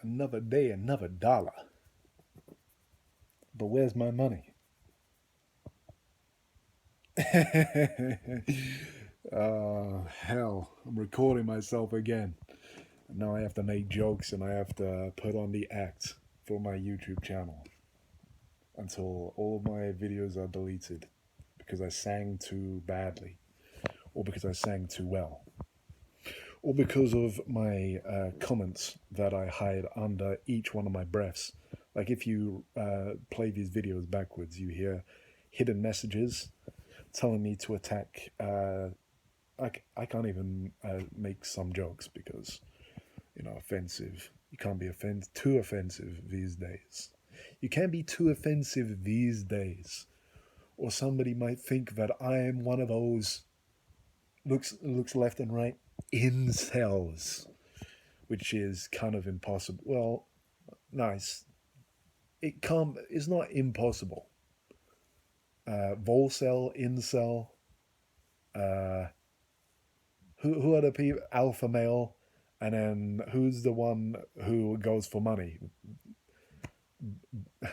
Another day, another dollar. But where's my money? Hell, I'm recording myself again. Now I have to make jokes and I have to put on the act for my YouTube channel until all of my videos are deleted because I sang too badly or because I sang too well or because of my comments that I hide under each one of my breaths. Like if you play these videos backwards, you hear hidden messages telling me to attack. I can't even make some jokes because, offensive. You can't be too offensive these days. You can't be too offensive these days, or somebody might think that I am one of those looks left and right incels, which is kind of impossible. Well, nice. It's not impossible. Volcel, incel. Who are the people? Alpha male, and then who's the one who goes for money?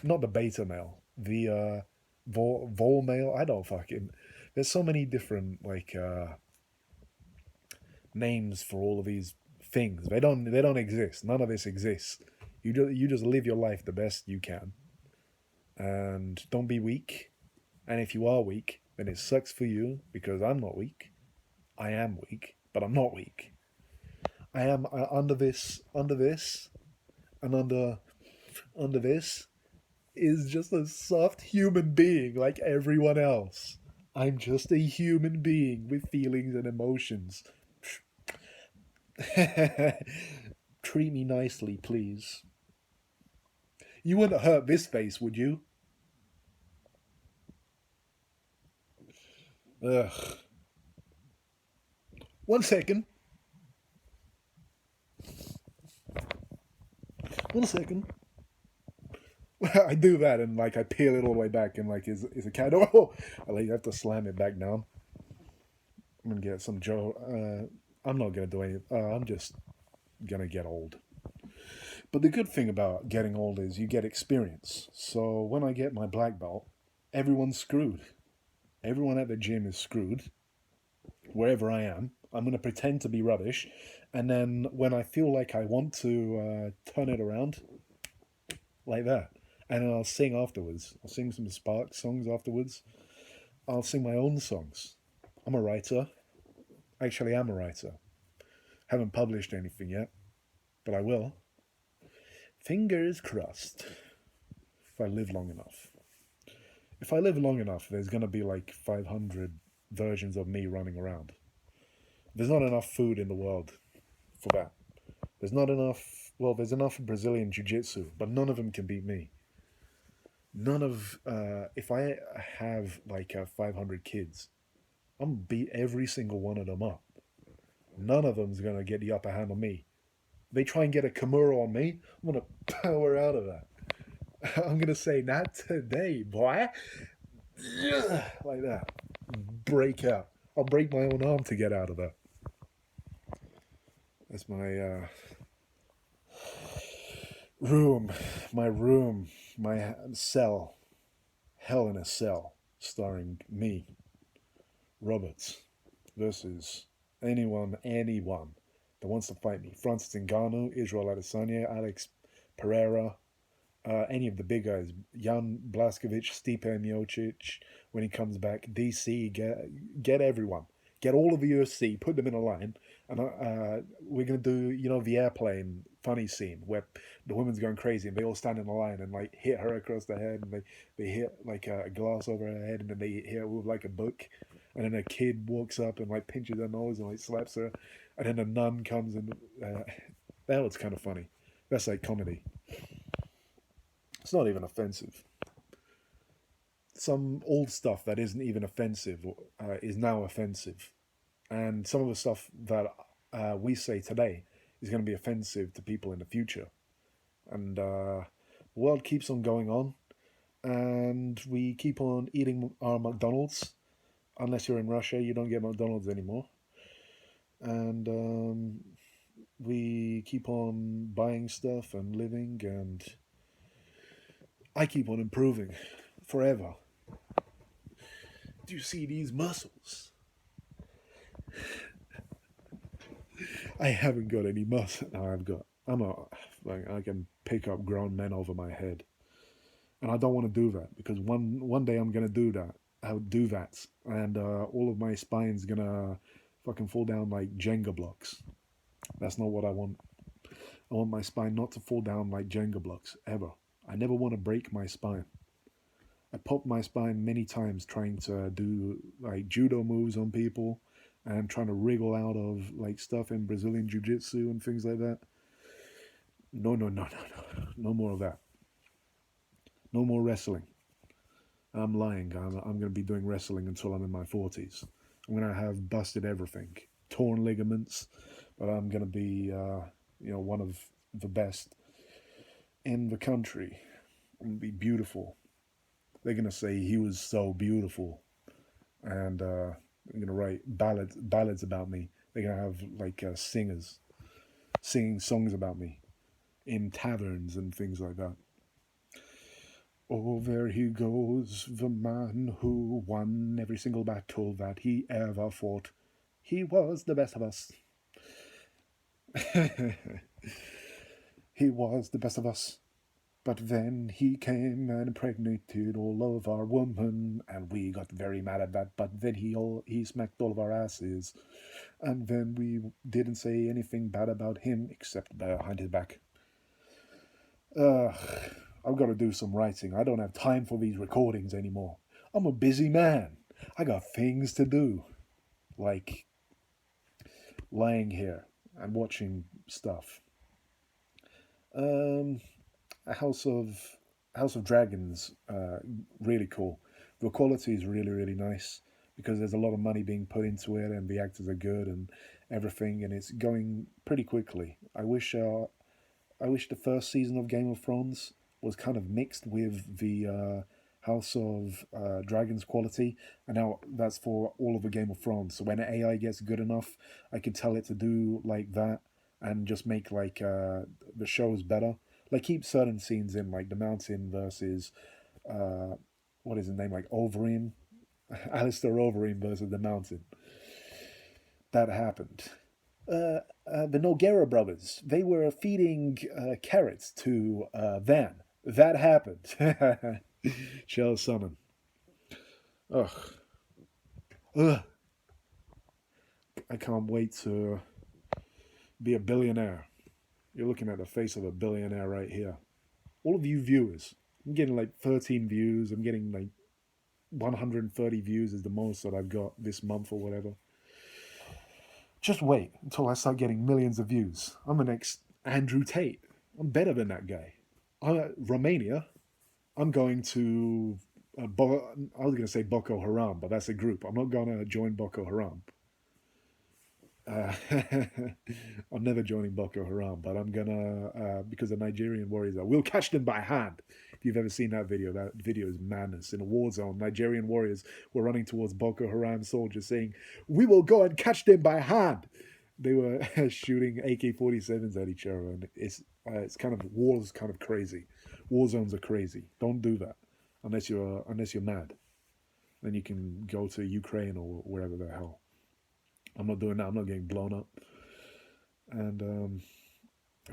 Not the beta male. The vol male. I don't fucking. There's so many different names for all of these things. They don't exist. None of this exists. You just live your life the best you can, and don't be weak. And if you are weak, then it sucks for you because I'm not weak. I am weak, but I'm not weak. I am under this, and under this is just a soft human being like everyone else. I'm just a human being with feelings and emotions. Treat me nicely, please. You wouldn't hurt this face, would you? Ugh. 1 second. 1 second. I do that and I peel it all the way back and is a cat. Oh, I have to slam it back down. I'm gonna get some Joe. I'm not gonna do anything. I'm just gonna get old. But the good thing about getting old is you get experience. So when I get my black belt, everyone's screwed. Everyone at the gym is screwed. Wherever I am, I'm gonna pretend to be rubbish, and then when I feel like I want to turn it around, like that, and then I'll sing afterwards. I'll sing some Spark songs afterwards. I'll sing my own songs. I'm a writer. Actually, I'm a writer. Haven't published anything yet, but I will. Fingers crossed. If I live long enough. If I live long enough, there's going to be 500 versions of me running around. There's not enough food in the world for that. There's not enough... Well, there's enough Brazilian jiu-jitsu, but none of them can beat me. None of... if I have 500 kids, I'm going to beat every single one of them up. None of them's going to get the upper hand on me. They try and get a Kimura on me, I'm going to power out of that. I'm going to say, not today, boy. Like that. Break out. I'll break my own arm to get out of that. That's my room. My cell. Hell in a Cell. Starring me, Roberts, versus anyone that wants to fight me. Francis Ngannou, Israel Adesanya, Alex Pereira, any of the big guys, Jan Blachowicz, Stipe Miocic, when he comes back, DC, get everyone. Get all of the UFC, put them in a line, and we're going to do, the airplane funny scene where the woman's going crazy and they all stand in a line and hit her across the head and they hit a glass over her head and then they hit her with a book, and then a kid walks up and pinches her nose and slaps her, and then a nun comes and that was kind of funny. That's comedy. It's not even offensive. Some old stuff that isn't even offensive is now offensive. And some of the stuff that we say today is going to be offensive to people in the future. And the world keeps on going on. And we keep on eating our McDonald's. Unless you're in Russia, you don't get McDonald's anymore. And We keep on buying stuff and living, and I keep on improving forever. Do you see these muscles? I haven't got any muscle. No, I've got. I'm a. Like, I can pick up grown men over my head, and I don't want to do that because one day I'm gonna do that. I'll do that, and all of my spine's gonna fucking fall down like Jenga blocks. That's not what I want. I want my spine not to fall down like Jenga blocks ever. I never want to break my spine. I popped my spine many times trying to do like judo moves on people and trying to wriggle out of like stuff in Brazilian jiu jitsu and things like that. No, no, no, no, no. No more of that. No more wrestling. I'm lying. I'm going to be doing wrestling until I'm in my 40s. I'm going to have busted everything, torn ligaments, but I'm going to be, one of the best in the country. I'm going to be beautiful. They're going to say he was so beautiful, and I'm going to write ballads about me. They're going to have like singers singing songs about me in taverns and things like that. Oh, there he goes, the man who won every single battle that he ever fought. He was the best of us. He was the best of us. But then he came and impregnated all of our women, and we got very mad at that. But then he smacked all of our asses, and then we didn't say anything bad about him except behind his back. Ugh, I've got to do some writing. I don't have time for these recordings anymore. I'm a busy man. I got things to do, like laying here and watching stuff. Um, House of House of Dragons, really cool. The quality is really really nice because there's a lot of money being put into it, and the actors are good and everything, and it's going pretty quickly. I wish the first season of Game of Thrones was kind of mixed with the House of Dragons quality, and now that's for all of the Game of Thrones. So when AI gets good enough, I can tell it to do like that and just make like the shows better. Like keep certain scenes in, like the mountain versus uh, what is his name, like Overeem, Alistair Overeem versus the mountain. That happened. The Noguera brothers, they were feeding carrots to Van. That happened. Shell Summon. Ugh. Ugh. I can't wait to be a billionaire. You're looking at the face of a billionaire right here. All of you viewers, I'm getting like 13 views. I'm getting like 130 views is the most that I've got this month or whatever. Just wait until I start getting millions of views. I'm the next Andrew Tate. I'm better than that guy. Romania, I'm going to. I was going to say Boko Haram, but that's a group. I'm not going to join Boko Haram. Uh, I'm never joining Boko Haram, but I'm gonna because the Nigerian warriors are. We'll catch them by hand. If you've ever seen that video is madness. In a war zone, Nigerian warriors were running towards Boko Haram soldiers, saying, "We will go and catch them by hand." They were shooting AK-47s at each other, and it's kind of war's kind of crazy. War zones are crazy. Don't do that unless you're mad. Then you can go to Ukraine or wherever the hell. I'm not doing that. I'm not getting blown up. And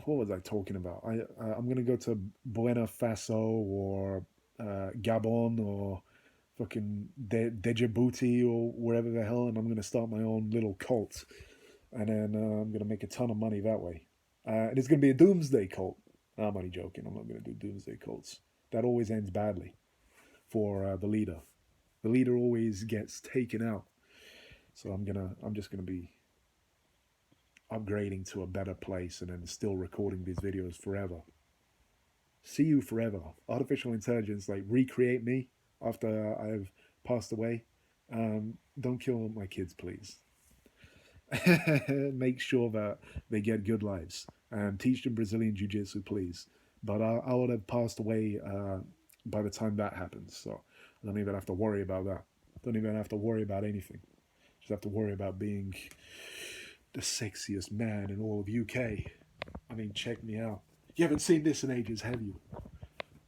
what was I talking about? I'm gonna go to Buena Faso or Gabon or fucking Djibouti or wherever the hell, and I'm gonna start my own little cult, and then I'm gonna make a ton of money that way. And it's gonna be a doomsday cult. No, I'm only joking. I'm not gonna do doomsday cults. That always ends badly for the leader. The leader always gets taken out. So I'm just gonna be upgrading to a better place and then still recording these videos forever. See you forever. Artificial intelligence, like recreate me after I've passed away. Don't kill my kids, please. Make sure that they get good lives and teach them Brazilian Jiu Jitsu, please. But I would have passed away by the time that happens, so I don't even have to worry about that. Don't even have to worry about anything. Just have to worry about being the sexiest man in all of UK. I mean, check me out. You haven't seen this in ages, have you?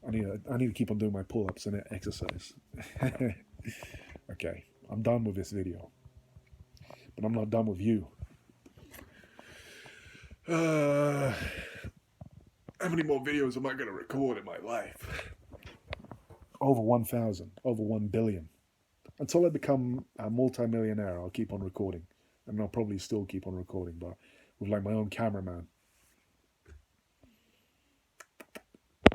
I need to keep on doing my pull-ups and exercise. Okay, I'm done with this video, but I'm not done with you. How many more videos am I going to record in my life? Over 1,000, over 1 billion. Until I become a multi-millionaire, I'll keep on recording. And I'll probably still keep on recording, but with like my own cameraman